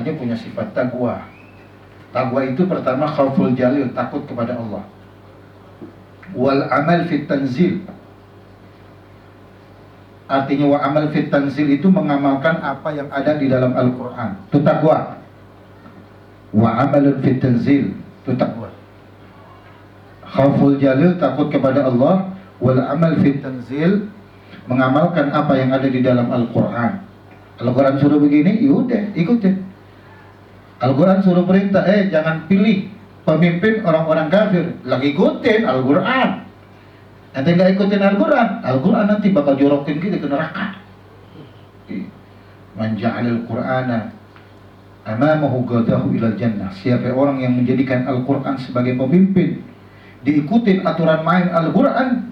makanya punya sifat taqwa. Taqwa itu pertama khauful jalil, takut kepada Allah. Wal amal fit tanzil, artinya wa amal fit tanzil itu mengamalkan apa yang ada di dalam Al-Quran, itu taqwa. Wa amalun fit tanzil, itu taqwa. Khauful jalil, takut kepada Allah. Wal amal fit tanzil, mengamalkan apa yang ada di dalam Al-Quran. Al-Quran suruh begini, yaudah ikutin. Al-Quran suruh perintah, jangan pilih pemimpin orang-orang kafir, lagi ikutin Al-Quran. Nanti nggak ikutin Al-Quran, Al-Quran nanti bakal jorokin kita ke neraka. Man ja'alal Qur'ana amamahu gadahu ilal jannah. Siapa orang yang menjadikan Al-Quran sebagai pemimpin, diikutin aturan main Al-Quran,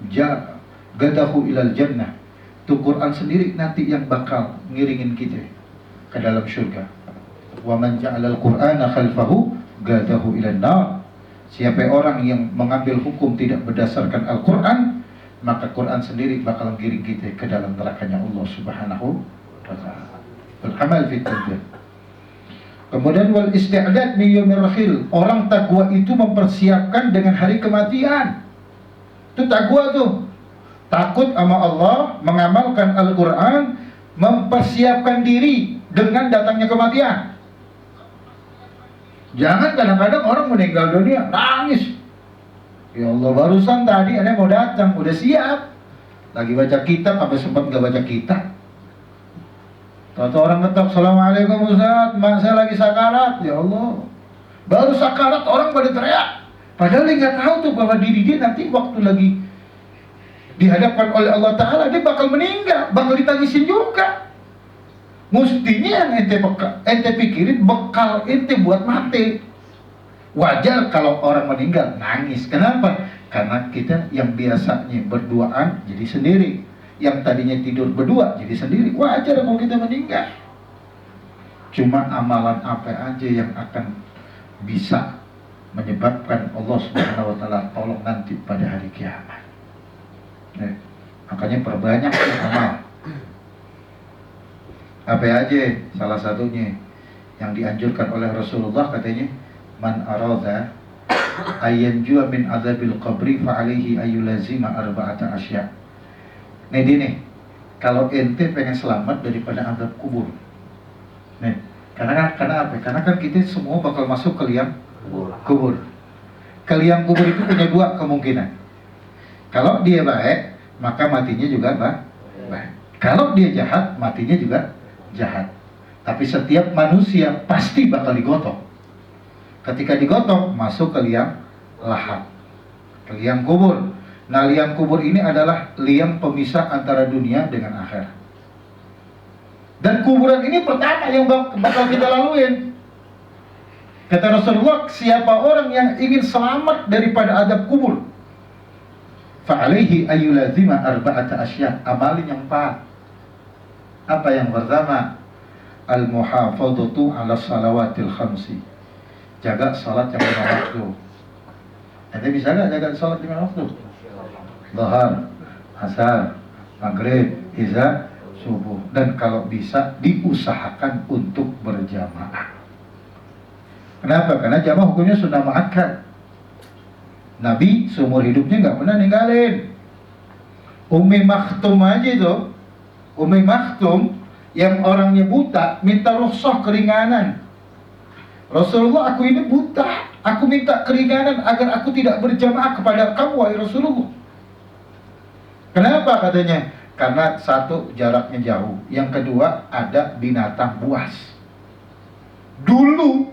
gadahu ilal jannah. Itu Quran sendiri nanti yang bakal ngiringin kita ke dalam surga. Wa man ja'alal Qur'ana khalfahu gadahu ilan nar. Siapa orang yang mengambil hukum tidak berdasarkan Al-Quran, maka Quran sendiri bakal ngiring kita ke dalam nerakanya Allah Subhanahu wa ta'ala. Al-amal fit tanzil. Kemudian wal isti'dad min yaumir rahil. Orang takwa itu mempersiapkan dengan hari kematian. Itu takwa tuh. Takut sama Allah, mengamalkan Al-Quran, mempersiapkan diri dengan datangnya kematian. Jangan kadang-kadang orang meninggal dunia nangis. Ya Allah, barusan tadi ada mau datang, udah siap. Lagi baca kitab, apa sempat nggak baca kitab? Tahu orang ngetok, Assalamualaikum Ustaz, mak saya lagi sakarat. Ya Allah, baru sakarat orang pada teriak. Padahal dia nggak tahu tuh bahwa diri dia nanti waktu lagi dihadapkan oleh Allah Ta'ala, dia bakal meninggal, bakal ditangisin juga. Mestinya yang ente pikirin bekal ente buat mati. Wajar kalau orang meninggal nangis. Kenapa? Karena kita yang biasanya berduaan jadi sendiri, yang tadinya tidur berdua jadi sendiri. Wajar kalau kita meninggal. Cuma amalan apa aja yang akan bisa menyebabkan Allah Subhanahu wa ta'ala tolong nanti pada hari kiamat. Makanya perbanyak amal. Apa aja? Salah satunya yang dianjurkan oleh Rasulullah, katanya, man arada ayyanjua min adzabil qabri fa alaihi ayyulazima arba'ata asya. Nih dia kalau ente pengen selamat daripada azab kubur. Nih, karena apa? Karena kan kita semua bakal masuk ke liang kubur. Ke liang kubur itu punya dua kemungkinan. Kalau dia baik, maka matinya juga baik. Kalau dia jahat, matinya juga jahat. Tapi setiap manusia pasti bakal digotok. Ketika digotok, masuk ke liang lahat, ke liang kubur. Nah, liang kubur ini adalah liang pemisah antara dunia dengan akhirat. Dan kuburan ini pertama yang bakal kita laluin. Kata Rasulullah, siapa orang yang ingin selamat daripada adab kubur, fa'alaihi ayyulazima arba'ata asya. Amalin yang 4. Apa yang pertama? Al-muhafadhatu ala salawatil khamsi. Jaga salat yang 5 waktu. Ente bisa gak jaga salat 5 waktu? Zuhur, asar, maghrib, isya, subuh. Dan kalau bisa diusahakan untuk berjamaah. Kenapa? Karena jamaah hukumnya sunnah muakkad. Nabi seumur hidupnya gak pernah ninggalin. Ummi Maktum aja itu, Ummi Maktum yang orangnya buta minta rukhsah keringanan. Rasulullah, aku ini buta, aku minta keringanan agar aku tidak berjamaah kepada kamu, wahai Rasulullah. Kenapa katanya? Karena satu, jaraknya jauh. Yang kedua, ada binatang buas. Dulu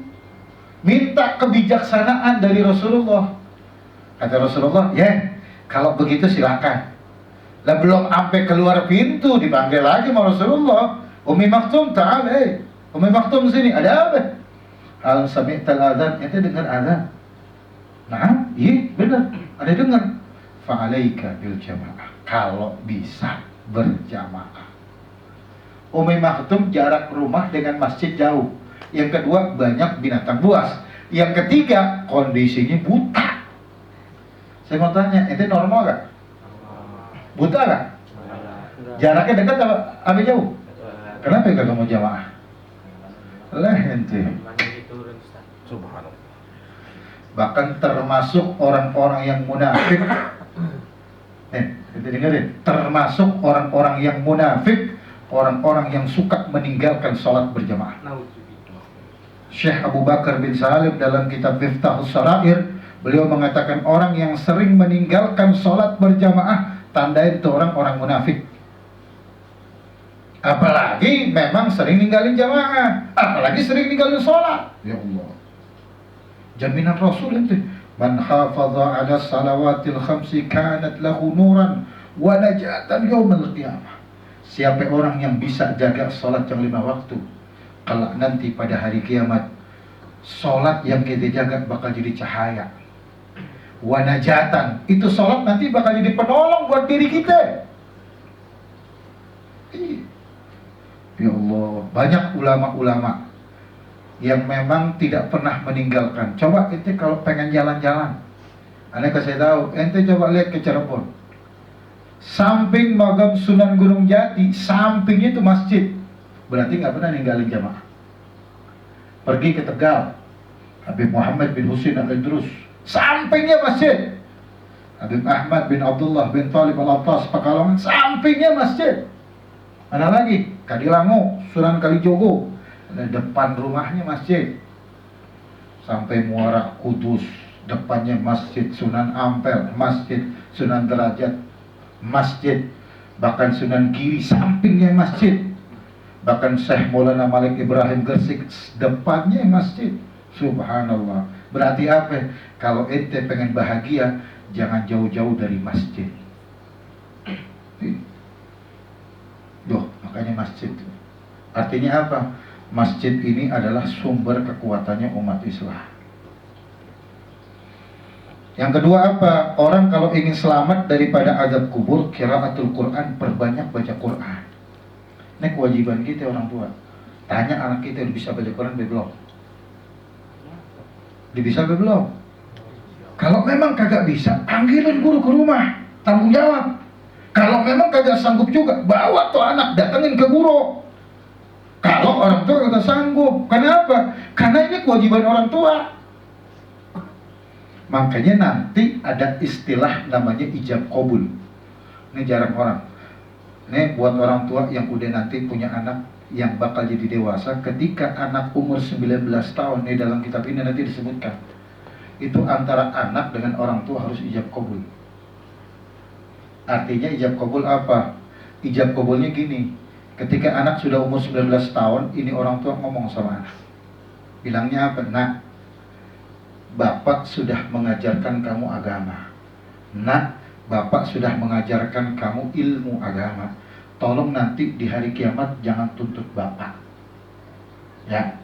minta kebijaksanaan dari Rasulullah. Kata Rasulullah, kalau begitu silakan. Lah belum sampai keluar pintu dipanggil lagi sama Rasulullah. Ummi Maktum, ta'al, Ummi Maktum sini, ada apa? Al sami'tal adzan, ente dengar azan? Nah, iya benar, ada dengar. Fa'alaika bil jamaah. Kalau bisa berjamaah. Ummi Maktum jarak rumah dengan masjid jauh. Yang kedua, banyak binatang buas. Yang ketiga, kondisinya buta. Saya mau tanya, ente normal gak? Buta gak? Jaraknya dekat apa jauh? Kenapa gak mau jamaah? Lah ente. Subhanallah. Bahkan termasuk orang-orang yang munafik. Kita dengerin, termasuk orang-orang yang munafik, orang-orang yang suka meninggalkan sholat berjamaah. Syekh Abu Bakar bin Salim dalam kitab Miftahus Sharair, beliau mengatakan orang yang sering meninggalkan sholat berjamaah, tandai itu orang-orang munafik. Apalagi memang sering ninggalin jamaah, apalagi sering ninggalin sholat. Ya Allah, jaminan Rasul itu, man hafadha ala salawatil khamsi kanat lahu nuran wa najatan yaumil qiyamah. Siapa orang yang bisa jaga sholat yang 5 waktu, kalau nanti pada hari kiamat, sholat yang kita jaga bakal jadi cahaya. Wanajatan, itu sholat nanti bakal jadi penolong buat diri kita. Ya Allah, banyak ulama-ulama yang memang tidak pernah meninggalkan. Coba ente kalau pengen jalan-jalan, anda kasih tahu, ente coba lihat ke Cirebon, samping Magam Sunan Gunung Jati, sampingnya itu masjid. Berarti nggak pernah ninggalin jamaah. Pergi ke Tegal, Habib Muhammad bin Husain Al-Idrus, sampingnya masjid. Habib Ahmad bin Abdullah bin Talib Al-Attas Pekalongan, sampingnya masjid. Mana lagi? Kadilango, Sunan Kalijogo, depan rumahnya masjid. Sampai Muara Kudus, depannya masjid. Sunan Ampel, masjid. Sunan Derajat, masjid. Bahkan Sunan Giri, sampingnya masjid. Bahkan Syekh Maulana Malik Ibrahim Gresik, depannya masjid. Subhanallah. Berarti apa? Kalau ente pengen bahagia, jangan jauh-jauh dari masjid. Duh, makanya masjid. Artinya apa? Masjid ini adalah sumber kekuatannya umat Islam. Yang kedua apa? Orang kalau ingin selamat daripada azab kubur, qiraatul Quran, perbanyak baca Quran. Ini kewajiban kita orang tua. Tanya anak kita, udah bisa baca Quran belum? Dia bisa belum? Kalau memang kagak bisa, panggilin guru ke rumah, tanggung jawab. Kalau memang kagak sanggup juga, bawa tuh anak, datengin ke guru. Kalau orang tua kagak sanggup, kenapa? Karena ini kewajiban orang tua. Makanya nanti ada istilah namanya ijab qabul. Ini jarang orang. Ini buat orang tua yang udah nanti punya anak yang bakal jadi dewasa. Ketika anak umur 19 tahun, ini dalam kitab ini nanti disebutkan, itu antara anak dengan orang tua harus ijab qabul. Artinya ijab qabul apa? Ijab qabulnya gini, ketika anak sudah umur 19 tahun, ini orang tua ngomong sama anak, bilangnya apa? Nak, bapak sudah mengajarkan kamu agama. Nak, bapak sudah mengajarkan kamu ilmu agama. Tolong nanti di hari kiamat jangan tuntut bapak. Ya,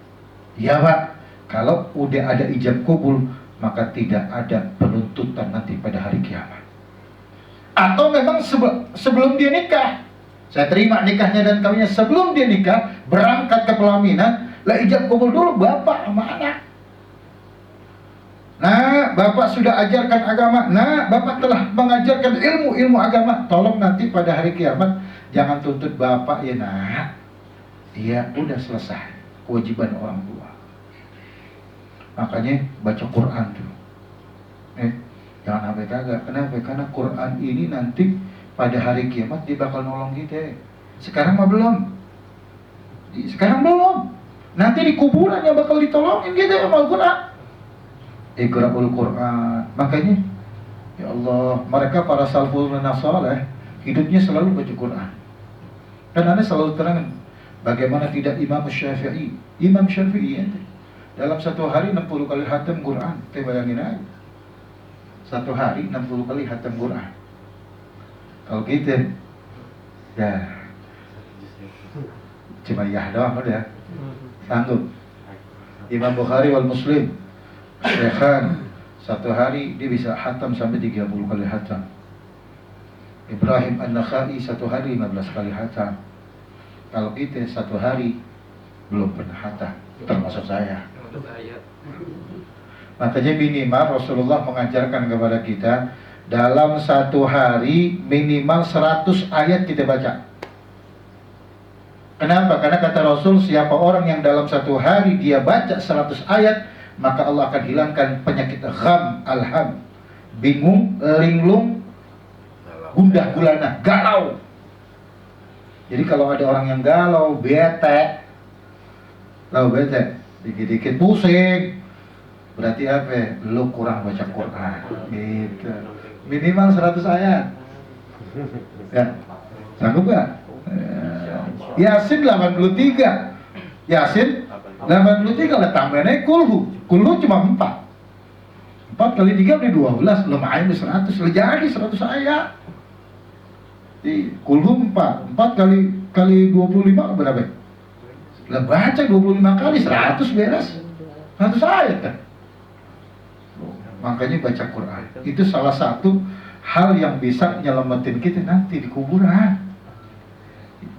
ya pak. Kalau udah ada ijab qabul, maka tidak ada penuntutan nanti pada hari kiamat. Atau memang sebelum dia nikah, saya terima nikahnya dan kawinnya, sebelum dia nikah, berangkat ke pelaminan, lah ijab qabul dulu bapak sama anak. Nah, bapak sudah ajarkan agama. Nah, bapak telah mengajarkan ilmu agama. Tolong nanti pada hari kiamat jangan tuntut bapak ya nak. Iya, udah selesai kewajiban orang tua. Makanya baca Quran dulu. Jangan sampai kagak. Kenapa? Karena Quran ini nanti pada hari kiamat dia bakal nolong kita. Sekarang mah belum. Sekarang belum. Nanti di kuburan yang bakal ditolongin kita sama Al-Quran. Iqra'ul Quran. Makanya ya Allah, mereka para salafus saleh hidupnya selalu baca Quran. Dan Anda selalu terangkan bagaimana tidak Imam Syafi'i. Imam Syafi'i dalam satu hari 60 kali khatam Quran. Kita bayangin aja. Satu hari 60 kali khatam Quran. Kalau kita ya cuma ya doang udah sanggup. Imam Bukhari wal Muslim Syekhan, satu hari dia bisa khatam sampai 30 kali khatam. Ibrahim An-Nakhai satu hari 15 kali khatam. Kalau kita satu hari belum pernah khatam, termasuk saya. Makanya minimal Rasulullah mengajarkan kepada kita dalam satu hari minimal 100 ayat kita baca. Kenapa? Karena kata Rasul, siapa orang yang dalam satu hari dia baca 100 ayat, maka Allah akan hilangkan penyakit gham, alham, bingung, linglung, gundah gulana, galau. Jadi kalau ada orang yang galau, bete, dikit-dikit pusing, berarti apa? Lu kurang baca Quran. Gitu. Minimal 100 ayat. Ya, sanggup gak? Yasin 83. Yasin 83 lah tambahannya kulhu. Kulhu cuma 4. 4 kali 3 udah 12. Lumayan udah 100. Lah jadi 100 ayat. Di kulhu 4. 4 kali 25 berapa? Lah baca 25 kali 100 beres. 100 ayat kan. Makanya baca Quran. Itu salah satu hal yang bisa nyelamatin kita nanti di kuburan.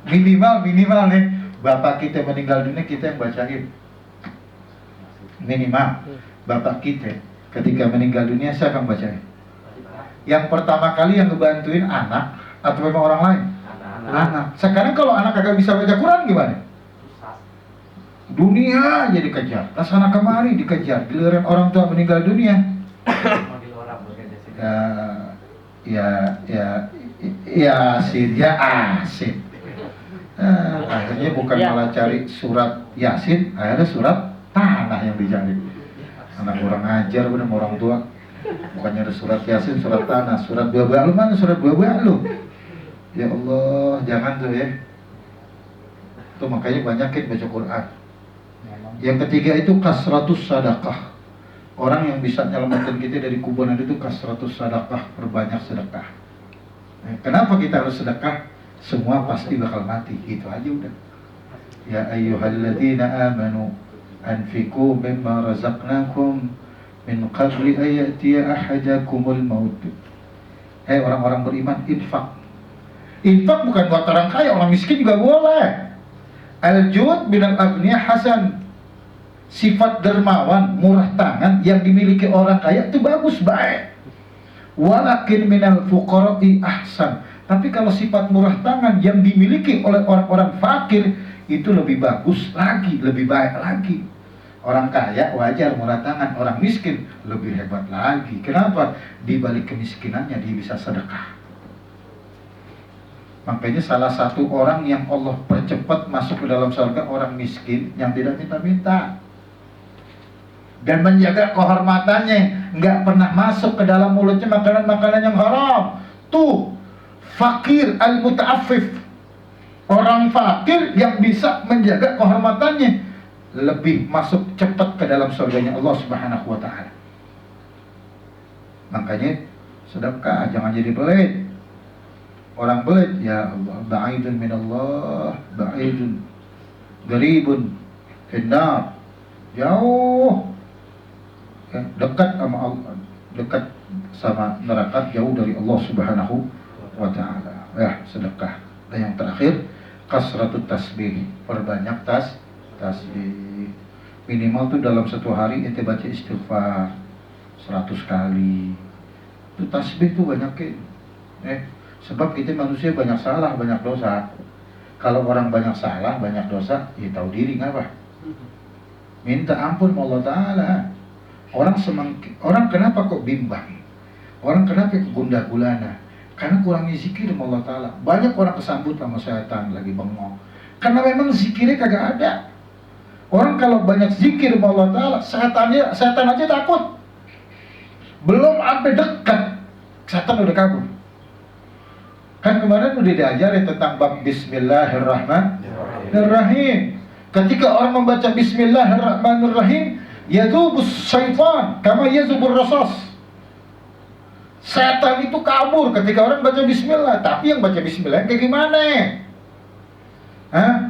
Minimal nih, bapak kita meninggal dunia kita yang bacain. Minimal bapak kita ketika meninggal dunia siapa yang bacain? Yang pertama kali yang ngebantuin anak atau memang orang lain? Anak. Sekarang kalau anak kagak bisa baca Quran gimana? Dunia aja dikejar, kesana kemari dikejar, giliran orang tua meninggal dunia. Yasin. Akhirnya bukan malah cari surat Yasin, akhirnya surat tanah yang dicari. Anak orang ajar bener orang tua. Bukannya ada surat Yasin, surat tanah, surat buah lu mana surat buah lu? Ya Allah, jangan tuh ya. Tuh makanya banyakin baca Quran. Yang ketiga itu kasratus sadaqah. Orang yang bisa nyelamatin kita dari kuburan itu kasratus sadaqah, perbanyak sedekah. Kenapa kita harus sedekah? Semua pasti bakal mati, itu aja udah. Ya ayyuhalladzina amanu anfiqu mimma razaqnakum min qabli ayatiya ahadakumul maut. Orang-orang beriman, infak. Infak bukan buat orang kaya, orang miskin juga boleh. Al-jud binal agniya hasan. Sifat dermawan, murah tangan yang dimiliki orang kaya itu bagus, baik. Walakin minal fuqara'i ahsan. Tapi kalau sifat murah tangan yang dimiliki oleh orang-orang fakir itu lebih bagus lagi, lebih baik lagi. Orang kaya wajar murah tangan, orang miskin lebih hebat lagi. Kenapa? Di balik kemiskinannya dia bisa sedekah. Makanya salah satu orang yang Allah percepat masuk ke dalam surga orang miskin yang tidak minta-minta dan menjaga kehormatannya, nggak pernah masuk ke dalam mulutnya makanan-makanan yang haram. Tuh fakir al-muta'affif, orang fakir yang bisa menjaga kehormatannya lebih masuk cepat ke dalam surganya Allah Subhanahu wa ta'ala. Makanya sedekah, jangan jadi pelit. Orang pelit, ya Allah, ba'idun minallah, ba'idun garibun finnar, jauh ya, dekat sama Allah, dekat sama neraka, jauh dari Allah Subhanahu wa ta'ala. Ya, sedekah. Dan yang terakhir, kasratut tasbih, perbanyak tasbih. Minimal tuh dalam satu hari ente baca istighfar 100 kali. Itu tasbih tuh banyakin. Sebab kita manusia banyak salah, banyak dosa. Kalau orang banyak salah, banyak dosa, ya tahu diri ngapa? Minta ampun Allah Ta'ala. Orang kenapa kok bimbang? Orang kenapa gundah gulana? Karena kurangnya zikir sama Allah Ta'ala. Banyak orang kesambut sama setan lagi bengong. Karena memang zikirnya kagak ada. Orang kalau banyak zikir sama Allah Ta'ala, setan aja takut. Belum sampai dekat, setan udah kabur. Kan kemarin udah diajarin tentang bab Bismillahirrahmanirrahim. Ketika orang membaca Bismillahirrahmanirrahim, yadubus syaitan kama yazubur rasas. Setan itu kabur ketika orang baca Bismillah. Tapi yang baca Bismillah yang kayak gimana?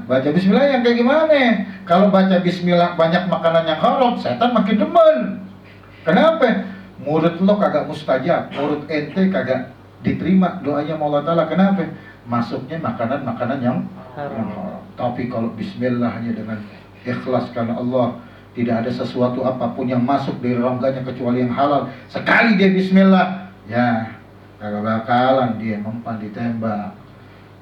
Baca Bismillah yang kayak gimana? Kalau baca Bismillah banyak makanan yang haram, setan makin demen. Kenapa? Murid lo kagak mustajab, murid ente kagak diterima doanya Allah Ta'ala. Kenapa? Masuknya makanan-makanan yang haram. Tapi kalau bismillahnya dengan ikhlas karena Allah, tidak ada sesuatu apapun yang masuk dari rongganya kecuali yang halal. Sekali dia bismillah, ya kagak bakalan dia mempan ditembak.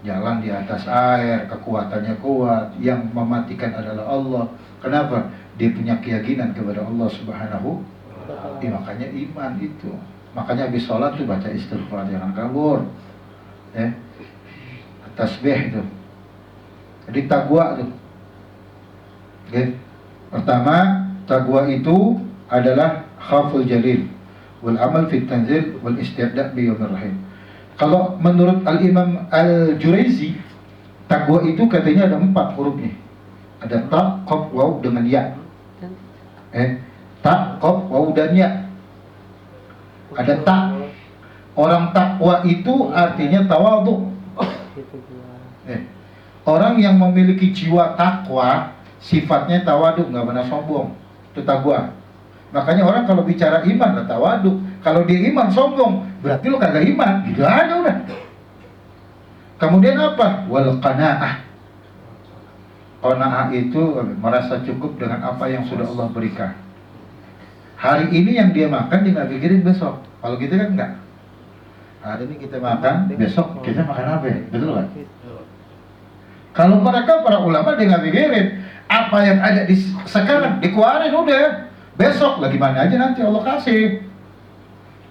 jalan di atas air, kekuatannya kuat, yang mematikan adalah Allah. Kenapa? Dia punya keyakinan kepada Allah Subhanahu. Makanya iman itu. Makanya habis sholat tuh baca istighfar, jangan kabur. Tasbih itu. Jadi takwa tuh. Oke. Pertama, takwa itu adalah khaful jalil wal amal fit tanzil wal isti'da' bi yaumir rahim. Kalau menurut Al-Imam Al-Juraizi, takwa itu katanya ada 4 hurufnya. Ada ta, qaf, waw dengan ya. Ta, qaf, waw dan ya. Ada ta. Orang takwa itu artinya tawadhu. Orang yang memiliki jiwa takwa sifatnya tawadhu, nggak pernah sombong. Itu takwa. Makanya orang kalau bicara iman lah tawadhu. Kalau dia iman sombong, berarti lo kagak iman. Gitu aja udah. Kemudian apa? Wal qanaah. Qanaah itu merasa cukup dengan apa yang sudah Allah berikan. Hari ini yang dia makan dia nggak pikirin besok. Kalau gitu kan enggak. Hari ini kita makan, besok kita makan apa? Betul kan? Kalau mereka para ulama dia nggak pikirin apa yang ada di sekarang, dikeluarin udah. Besok lagi mana aja nanti Allah kasih.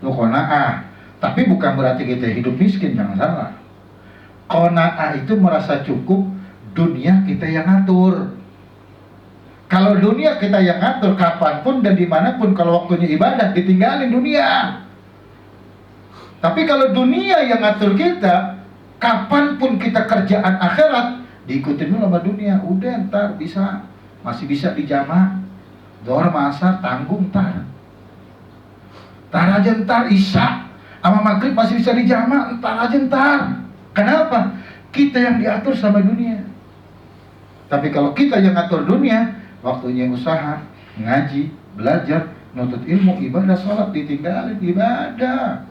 Lu qanaah. Tapi bukan berarti kita hidup miskin, jangan salah. Qanaah itu merasa cukup, dunia kita yang ngatur. Kalau dunia kita yang ngatur, kapanpun dan dimanapun, kalau waktunya ibadah ditinggalin dunia. Tapi kalau dunia yang ngatur kita, kapanpun kita kerjaan akhirat diikutin dulu sama dunia. Udah ntar bisa, masih bisa dijamak. Zuhur asar tanggung ntar. Ntar aja ntar isya sama maghrib masih bisa dijamak, ntar aja ntar. Kenapa? Kita yang diatur sama dunia. Tapi kalau kita yang ngatur dunia, waktunya usaha, ngaji, belajar, nuntut ilmu, ibadah, sholat ditinggalin ibadah.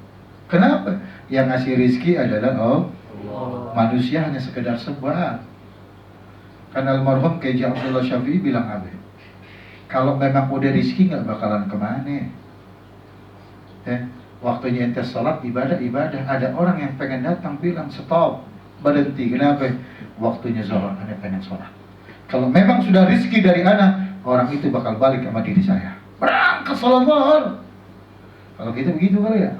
Kenapa? Yang ngasih rizki adalah Allah. Manusia hanya sekedar sebab. Karena almarhum Kiai Abdullah Syafi'i bilang apa? Kalau memang udah rizki nggak bakalan kemana. Waktunya ente sholat, ibadah. Ada orang yang pengen datang bilang stop, berhenti. Kenapa? Waktunya sholat, anda pengen sholat. Kalau memang sudah rizki dari anak, orang itu bakal balik sama diri saya. Berangkat sholat zuhur. Kalau gitu begitu kali ya?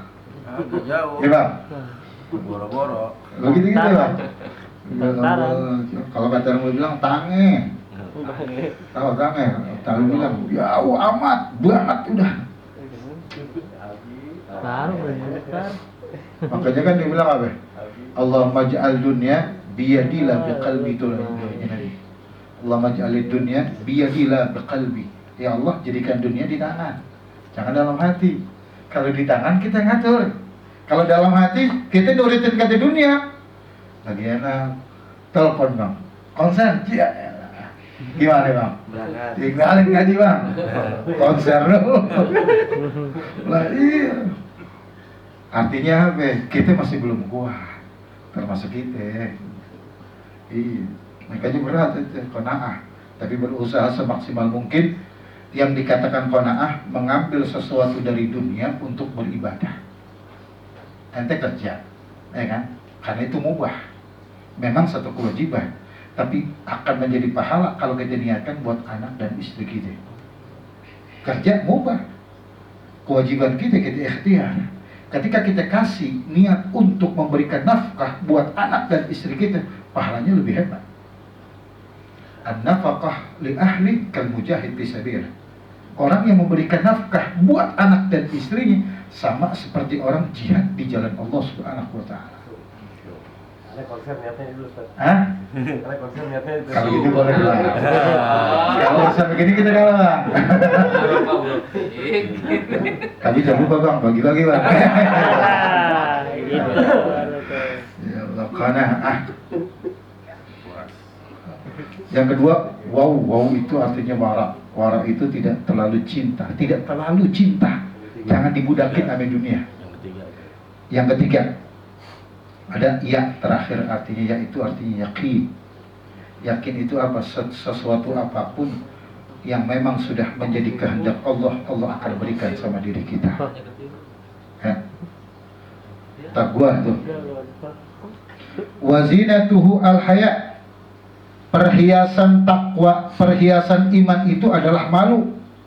Agak jauh. Iya bang? Boro-boro. Begitu gitu bang? Kalau kata orang bilang tange. Tahu tange? Tahu bilang jauh amat, banget udah. Baru bener. Makanya kan dia bilang apa? Allahumma ja'al dunya biyadila biqalbi itu Allahumma ja'alid dunya biyadila biqalbi. Ya Allah, jadikan dunia di tangan, jangan dalam hati. Kalau di tangan kita ngatur, kalau dalam hati kita nurutin kata dunia. Lagi enak, telepon bang, konser, ya. Gimana bang? Tinggalin ngaji bang, konser dulu. Lah iya. Artinya apa? Kita masih belum kuat, termasuk kita. Iya, makanya berat itu qanaah. Tapi berusaha semaksimal mungkin. Yang dikatakan qanaah, mengambil sesuatu dari dunia untuk beribadah. Ente kerja, ya kan? Karena itu mubah. Memang satu kewajiban, tapi akan menjadi pahala kalau kita niatkan buat anak dan istri kita. Kerja mubah, kewajiban kita ikhtiar. Ketika kita kasih niat untuk memberikan nafkah buat anak dan istri kita, pahalanya lebih hebat. An-nafaqah li ahli kal mujahid fisabilillah. Orang yang memberikan nafkah buat anak dan istrinya sama seperti orang jihad di jalan Allah Subhanahu wa taala. Ada konser niatnya itu Ustaz. Hah? Ada konser niatnya itu. Kalau gitu boleh lah. Kalau usah begini kita kalah. Tapi jangan lupa bang, bagi-bagi bang. Gitu. Ya Allah, qanaah. Yang kedua, wow itu artinya wara. Wara itu tidak terlalu cinta. Jangan dibudakin sama dunia. Yang ketiga, ada ya terakhir artinya ya itu artinya yakin. Yakin itu apa? Sesuatu apapun yang memang sudah menjadi kehendak Allah, Allah akan berikan sama diri kita. Ya. Takwa itu. Wazinatuhu al-haya. Perhiasan takwa, perhiasan iman itu adalah malu.